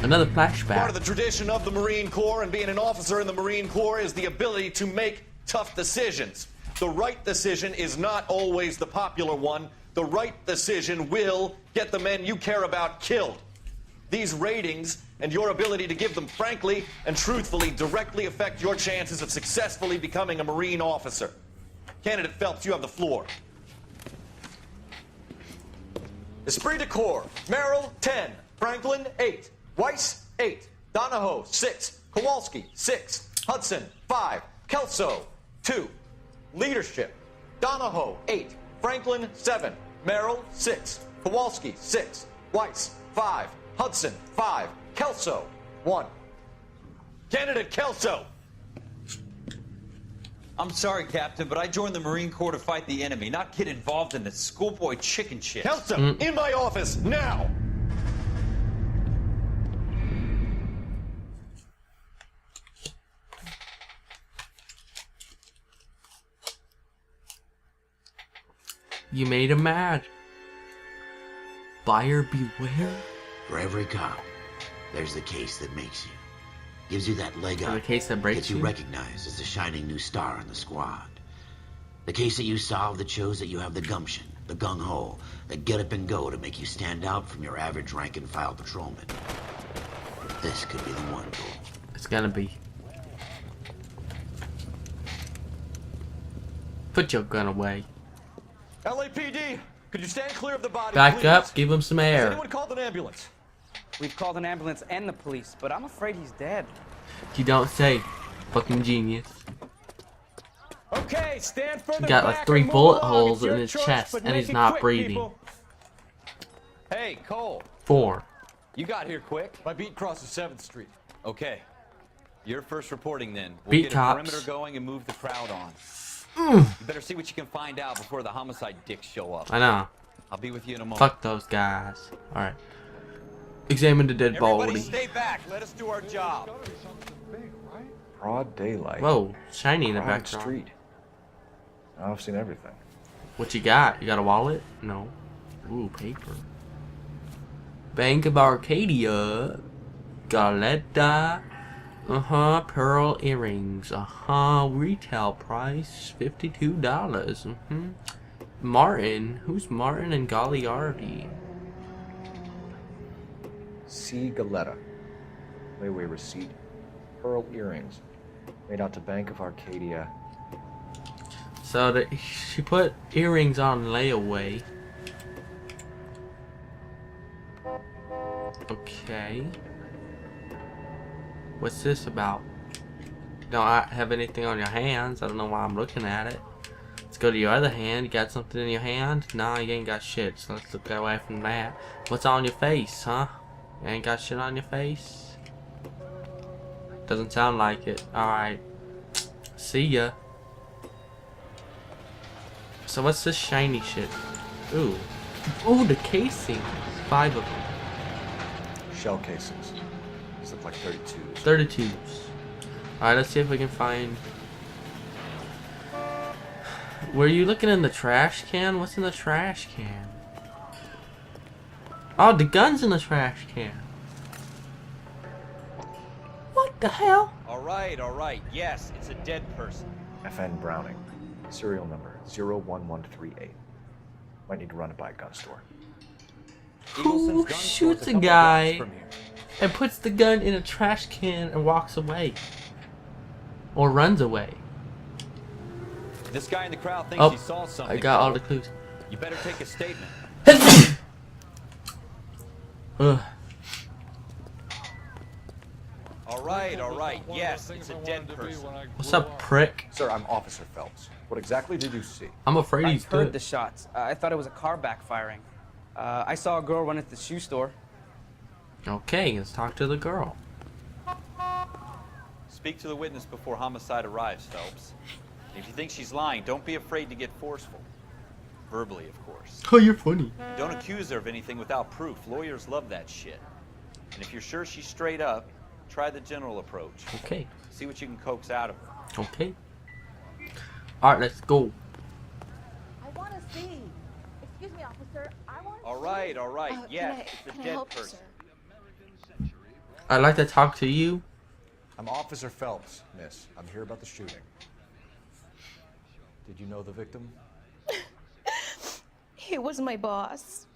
Another flashback. Part of the tradition of the Marine Corps and being an officer in the Marine Corps is the ability to make tough decisions. The right decision is not always the popular one. The right decision will get the men you care about killed. These ratings and your ability to give them frankly and truthfully directly affect your chances of successfully becoming a Marine officer. Candidate Phelps, you have the floor. Esprit de Corps, Merrill, 10. Franklin, 8. Weiss, 8. Donahoe, 6. Kowalski, 6. Hudson, 5. Kelso, 2. Leadership, Donahoe, 8. Franklin, 7. Merrill, 6. Kowalski, 6. Weiss, 5. Hudson, 5. Kelso, 1. Candidate Kelso. I'm sorry, Captain, but I joined the Marine Corps to fight the enemy, not get involved in this schoolboy chicken shit. Kelso, in my office, now! You made him mad. Buyer beware. For every cop, there's the case that makes you. Gives you that leg up. The case that breaks gets you recognized as the shining new star in the squad. The case that you solve that shows that you have the gumption, the gung-ho, the get up and go to make you stand out from your average rank and file patrolman. This could be the one goal. It's gonna be. Put your gun away. LAPD, could you stand clear of the body, Back please? up, give him some Has air. anyone called an ambulance? We've called an ambulance and the police, but I'm afraid he's dead. You don't say. Fucking genius. Okay, stand further He got back like 3 and move bullet along. holes It's your in his choice, chest, but and make he's it not quick, breathing. people. Hey, Cole, 4. you got here quick. My beat crosses 7th Street. Okay. You're first reporting then. We'll Beat get cops. a perimeter going and move the crowd on. You better see what you can find out before the homicide dicks show up. I know. I'll be with you in a moment. Fuck those guys. Alright. Examine the dead Everybody body. stay back. Let us do our job. Broad daylight. Whoa, shiny in the Crowded background. street. Now I've seen everything. What you got? You got a wallet? No. Ooh, paper. Bank of Arcadia. Galetta. Pearl earrings. Retail price $52. Martin. Who's Martin and Gagliardi? C. Galetta. Layaway receipt. Pearl earrings. Made out to Bank of Arcadia. So she put earrings on layaway. Okay. What's this about? Don't have anything on your hands. I don't know why I'm looking at it. Let's go to your other hand. You got something in your hand? Nah, you ain't got shit. So let's look away from that. What's on your face, huh? You ain't got shit on your face? Doesn't sound like it. Alright. See ya. So what's this shiny shit? Ooh. Ooh, the casings. 5 of them. Shell casings. These look like 32s. 32s. Alright, let's see if we can find... Were you looking in the trash can? What's in the trash can? Oh, the gun's in the trash can. What the hell? All right. Yes, it's a dead person. FN Browning. Serial number 01138. Might need to run it by a gun store. Who shoots a guy and puts the gun in a trash can and walks away? Or runs away? This guy in the crowd thinks he saw something. I got all the clues. You better take a statement. Ugh. All right. Yes, it's a dead person. What's up, prick? Sir, I'm Officer Phelps. What exactly did you see? I'm afraid he's I heard good. the shots. I thought it was a car backfiring. I saw a girl run at the shoe store. Okay, let's talk to the girl. Speak to the witness before homicide arrives, Phelps. If you think she's lying, don't be afraid to get forceful. Verbally, of course. Oh, you're funny. Don't accuse her of anything without proof. Lawyers love that shit. And if you're sure she's straight up, try the general approach. Okay. See what you can coax out of her. Okay. Alright, let's go. I want to see. Excuse me, officer. I want to All right. Yes, it's a dead person. I'd like to talk to you. I'm Officer Phelps, miss. I'm here about the shooting. Did you know the victim? He was my boss,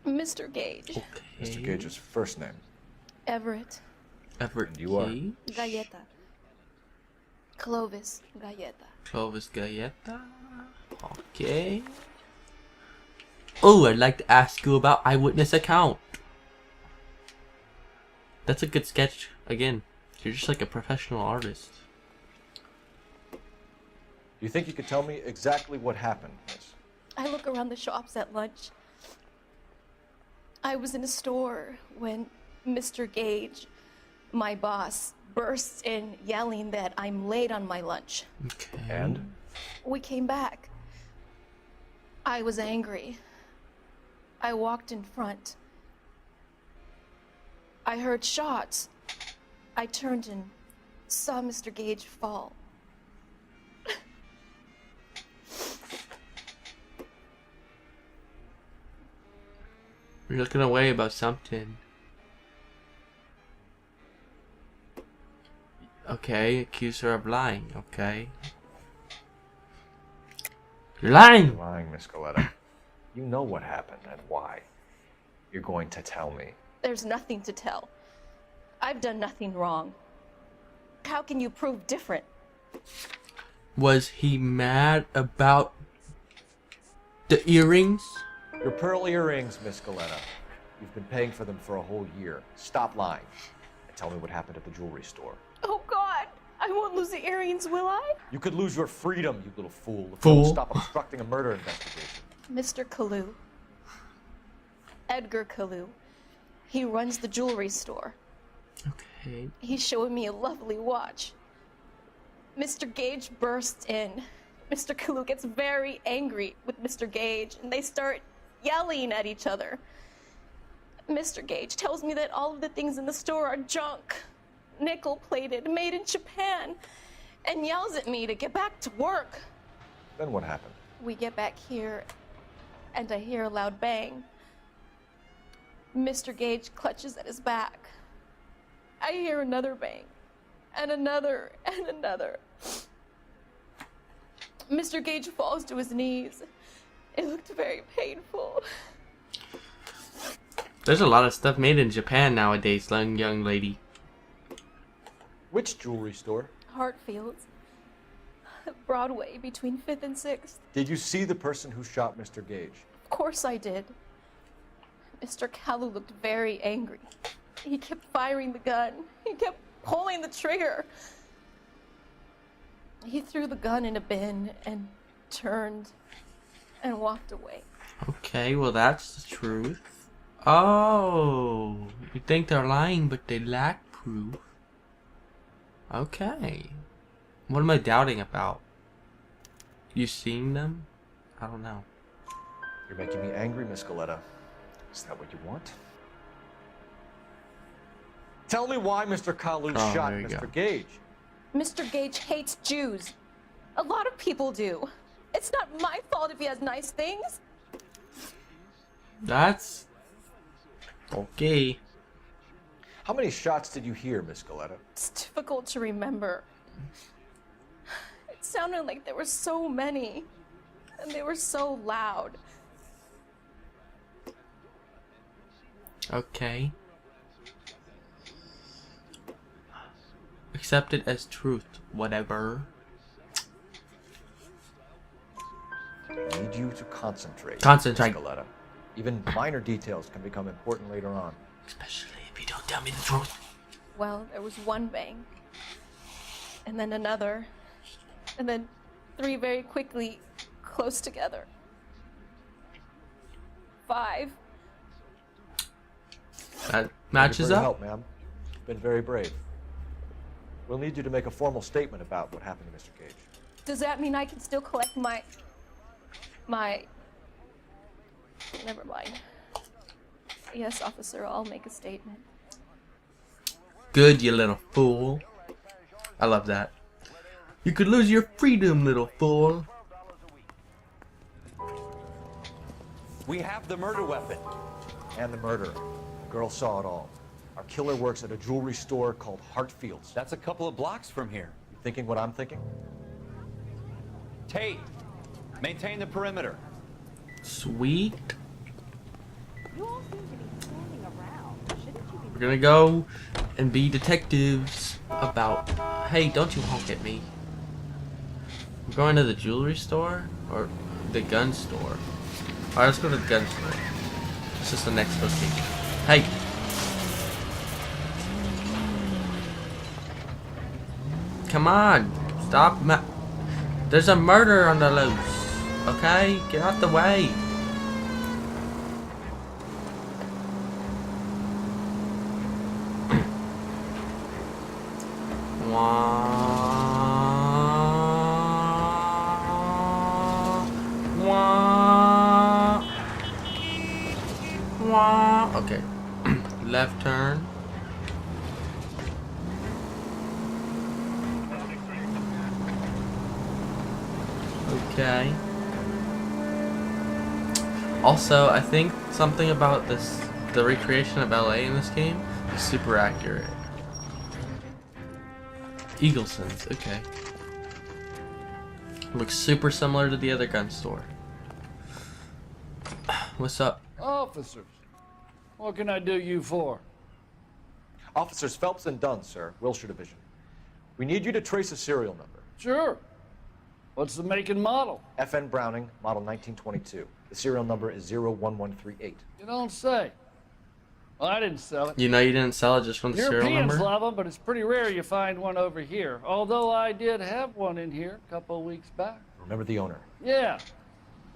Mr. Gage. Okay. Mr. Gage's first name. Everett. Everett And you are? Gage? Galleta. Clovis Galleta. Clovis Galleta. Okay. Oh, I'd like to ask you about eyewitness account. That's a good sketch. Again, you're just like a professional artist. You think you could tell me exactly what happened, miss? I look around the shops at lunch. I was in a store when Mr. Gage, my boss, bursts in yelling that I'm late on my lunch. Okay. And? We came back. I was angry. I walked in front. I heard shots. I turned and saw Mr. Gage fall. You're looking away about something. Okay, accuse her of lying. Okay. You're lying! You're lying, Miss Galleta. You know what happened and why. You're going to tell me. There's nothing to tell. I've done nothing wrong. How can you prove different? Was he mad about the earrings? Your pearl earrings, Miss Galleta. You've been paying for them for a whole year. Stop lying and tell me what happened at the jewelry store. Oh God, I won't lose the earrings, will I? You could lose your freedom, you little fool, if you Fool. don't stop obstructing a murder investigation. Mr. Kalu. Edgar Kalu. He runs the jewelry store. Okay. He's showing me a lovely watch. Mr. Gage bursts in. Mr. Kalu gets very angry with Mr. Gage, and they start yelling at each other. Mr. Gage tells me that all of the things in the store are junk, nickel-plated, made in Japan, and yells at me to get back to work. Then what happened? We get back here, and I hear a loud bang. Mr. Gage clutches at his back. I hear another bang, and another, and another. Mr. Gage falls to his knees. It looked very painful. There's a lot of stuff made in Japan nowadays, young lady. Which jewelry store? Hartfield's. Broadway, between 5th and 6th. Did you see the person who shot Mr. Gage? Of course I did. Mr. Kalu looked very angry. He kept firing the gun. He kept pulling the trigger. He threw the gun in a bin and turned and walked away. Okay, well that's the truth. Oh, you think they're lying, but they lack proof. Okay. What am I doubting about? You seeing them? I don't know. You're making me angry, Miss Galleta. Is that what you want? Tell me why Mr. Kalu shot there you Mr. go. Gage. Mr. Gage hates Jews. A lot of people do. It's not my fault if he has nice things. That's okay. How many shots did you hear, Miss Galleta? It's difficult to remember. It sounded like there were so many, and they were so loud. Okay. Accept it as truth, whatever. I need you to concentrate. Concentrate. Miss Galleta. Even minor details can become important later on. Especially if you don't tell me the truth. Well, there was one bang, and then another, and then 3 very quickly, close together. 5. That Thank matches you for your up. help, ma'am. You've been very brave. We'll need you to make a formal statement about what happened to Mr. Gage. Does that mean I can still collect my... Never mind. Yes, officer, I'll make a statement. Good, you little fool. I love that. You could lose your freedom, little fool. We have the murder weapon. And the murderer. The girl saw it all. Our killer works at a jewelry store called Hartfield's. That's a couple of blocks from here. You thinking what I'm thinking? Tate, maintain the perimeter. Sweet. You all seem to be standing around. Shouldn't you be? We're gonna go and be detectives about... Hey, don't you honk at me. We're going to the jewelry store? Or the gun store? Alright, let's go to the gun store. It's just the next location. Hey! Come on! Stop! There's a murder on the loose. Okay? Get out the way. Okay. Left turn. Okay. Also, I think something about this, the recreation of LA in this game, is super accurate. Eagleson's, okay. Looks super similar to the other gun store. What's up? Officers, what can I do you for? Officers Phelps and Dunn, sir, Wilshire Division. We need you to trace a serial number. Sure. What's the make and model? FN Browning, model 1922. The serial number is 01138. You don't say. Well, I didn't sell it. You know you didn't sell it just from the serial Europeans number? love them, but it's pretty rare you find one over here. Although I did have one in here a couple of weeks back. Remember the owner? Yeah.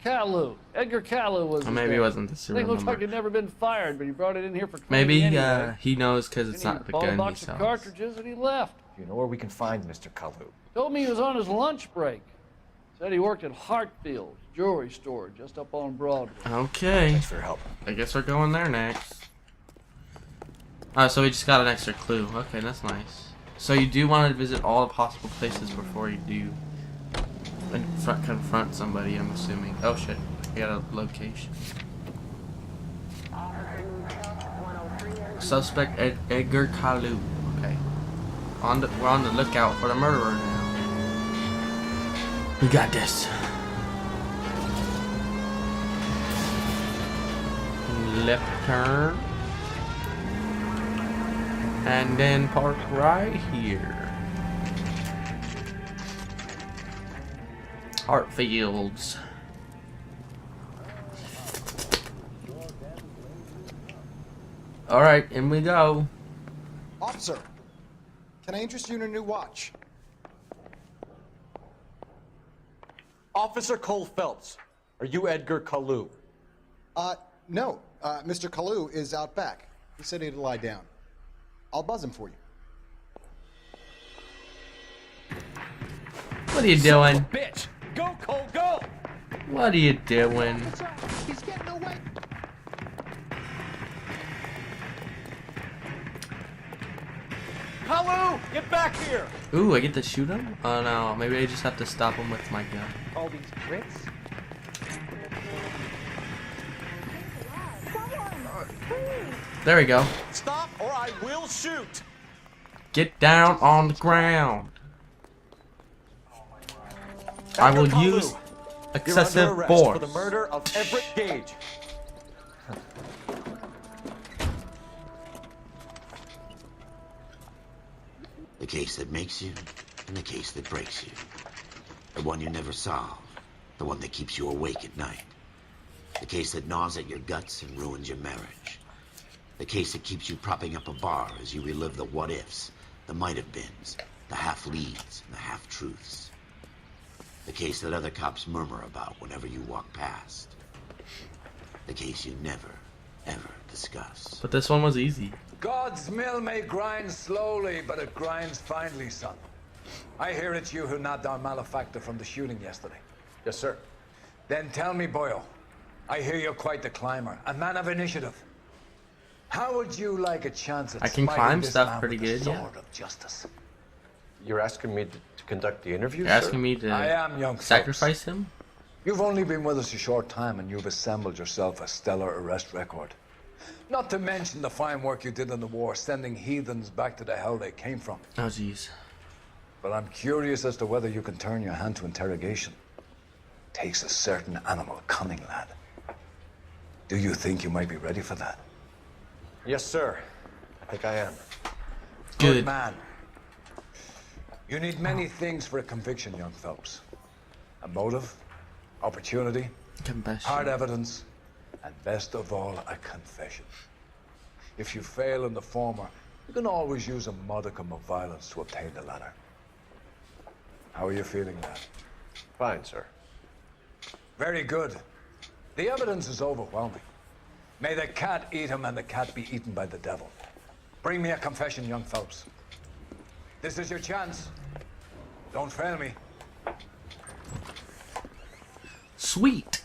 Caillou. Edgar Caillou was Or his maybe name. it wasn't the serial Thing looks like number. he'd never been fired, but he brought it in here for cleaning Maybe anyway. he knows because it's Then not he the bought a gun he box of sells. cartridges and he left. Do you know where we can find Mr. Kalu? Told me he was on his lunch break. Said he worked at Hartfield's jewelry store just up on Broadway. Okay. Thanks for your help. I guess we're going there next. Oh, so we just got an extra clue. Okay, that's nice. So you do want to visit all the possible places before you do confront somebody, I'm assuming. Oh shit, we got a location. Suspect Edgar Caillou. Okay. We're on the lookout for the murderer now. We got this. Left turn. And then park right here. Hartfield's. Alright, in we go. Officer, can I interest you in a new watch? Officer Cole Phelps, are you Edgar Kalu? No. Mr. Kalu is out back. He said he'd lie down. I'll buzz him for you. What are you doing? Bitch! Go, Cole, go! What are you doing? He's getting away. Kalu, get back here! Ooh, I get to shoot him? Oh no, maybe I just have to stop him with my gun. All these bricks? There we go. Stop or I will shoot. Get down on the ground. I will Edgar Kalu, use you're excessive under arrest force. for the murder of Everett Gage. The case that makes you, and the case that breaks you. The one you never solve. The one that keeps you awake at night. The case that gnaws at your guts and ruins your marriage. The case that keeps you propping up a bar as you relive the what-ifs, the might-have-beens, the half-leads, and the half-truths. The case that other cops murmur about whenever you walk past. The case you never, ever discuss. But this one was easy. God's mill may grind slowly, but it grinds finely, son. I hear it's you who nabbed our malefactor from the shooting yesterday. Yes, sir. Then tell me, boyo, I hear you're quite the climber, a man of initiative. How would you like a chance at I can smiting climb this stuff man pretty with the good, yeah. sword of justice? You're asking me to conduct the interview, You're asking me I to am, young sacrifice him? You've only been with us a short time and you've assembled yourself a stellar arrest record. Not to mention the fine work you did in the war, sending heathens back to the hell they came from. Oh, jeez. But I'm curious as to whether you can turn your hand to interrogation. Takes a certain animal cunning, lad. Do you think you might be ready for that? Yes, sir. I think I am. Good. Man. You need many things for a conviction, young Phelps. A motive, opportunity, Confession. hard evidence, and best of all, a confession. If you fail in the former, you can always use a modicum of violence to obtain the latter. How are you feeling, lad? Fine, sir. Very good. The evidence is overwhelming. May the cat eat him and the cat be eaten by the devil. Bring me a confession, young Phelps. This is your chance. Don't fail me. Sweet.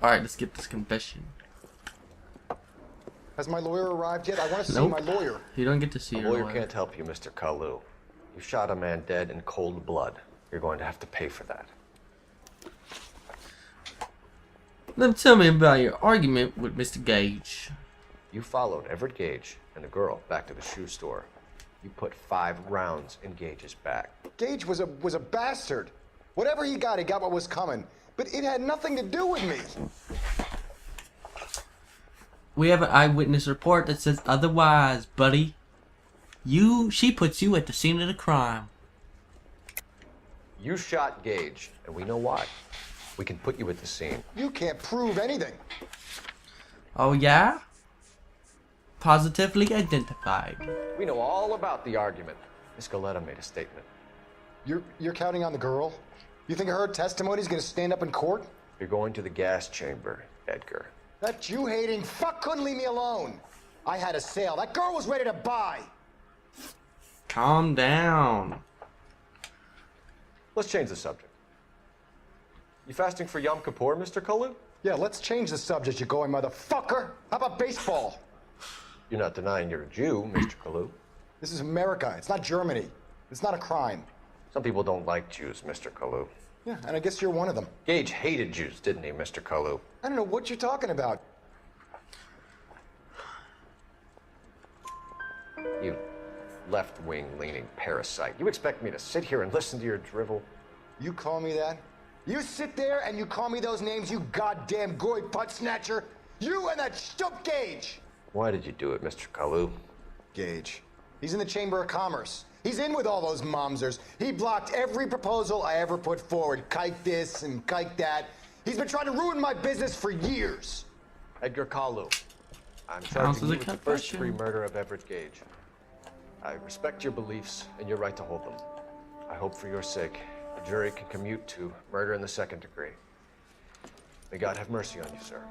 Alright, let's get this confession. Has my lawyer arrived yet? I want to see Nope. my lawyer. You don't get to see A your lawyer lawyer. can't help you, Mr. Kalu. You shot a man dead in cold blood. You're going to have to pay for that. Then tell me about your argument with Mr. Gage. You followed Everett Gage and the girl back to the shoe store. You put 5 rounds in Gage's back. Gage was a bastard. Whatever he got what was coming. But it had nothing to do with me. We have an eyewitness report that says otherwise, buddy. She puts you at the scene of the crime. You shot Gage, and we know why. We can put you at the scene. You can't prove anything. Oh yeah? Positively identified. We know all about the argument. Miss Galetta made a statement. You're counting on the girl? You think her testimony's gonna stand up in court? You're going to the gas chamber, Edgar. That Jew-hating fuck couldn't leave me alone. I had a sale. That girl was ready to buy. Calm down. Let's change the subject. You fasting for Yom Kippur, Mr. Kalu? Yeah, let's change the subject, you going motherfucker. How about baseball? You're not denying you're a Jew, Mr. Kalu. This is America. It's not Germany. It's not a crime. Some people don't like Jews, Mr. Kalu. Yeah, and I guess you're one of them. Gage hated Jews, didn't he, Mr. Kalu? I don't know what you're talking about. You left-wing leaning parasite. You expect me to sit here and listen to your drivel? You call me that? You sit there and you call me those names, you goddamn goy butt snatcher? You and that stup Gage! Why did you do it, Mr. Kalu? Gage. He's in the Chamber of Commerce. He's in with all those momsers. He blocked every proposal I ever put forward. Kike this and kike that. He's been trying to ruin my business for years. Edgar Kalu. I'm Counts charging as a you with the confession. first-degree murder of Everett Gage. I respect your beliefs and your right to hold them. I hope for your sake the jury can commute to murder in the 2nd degree. May God have mercy on you, sir.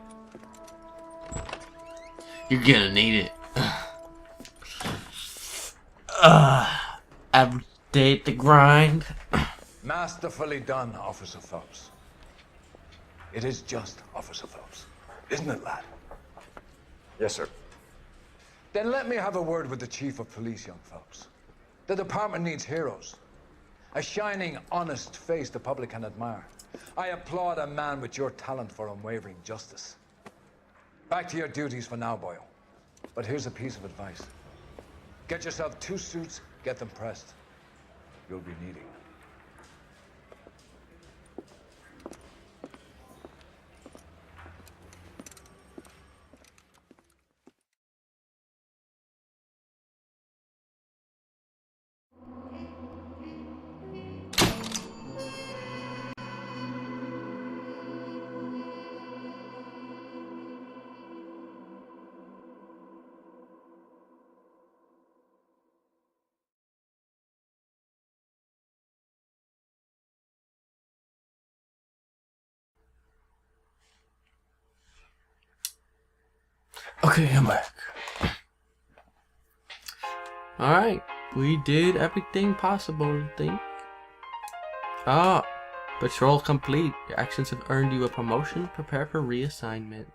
You're gonna need it. Every day at the grind. Masterfully done, Officer Phelps. It is just Officer Phelps, isn't it, lad? Yes, sir. Then let me have a word with the Chief of Police, young Phelps. The department needs heroes. A shining, honest face the public can admire. I applaud a man with your talent for unwavering justice. Back to your duties for now, Boyle. But here's a piece of advice. Get yourself 2 suits, get them pressed. You'll be needing them. Okay, I'm back. Alright, we did everything possible, I think. Patrol complete. Your actions have earned you a promotion. Prepare for reassignment.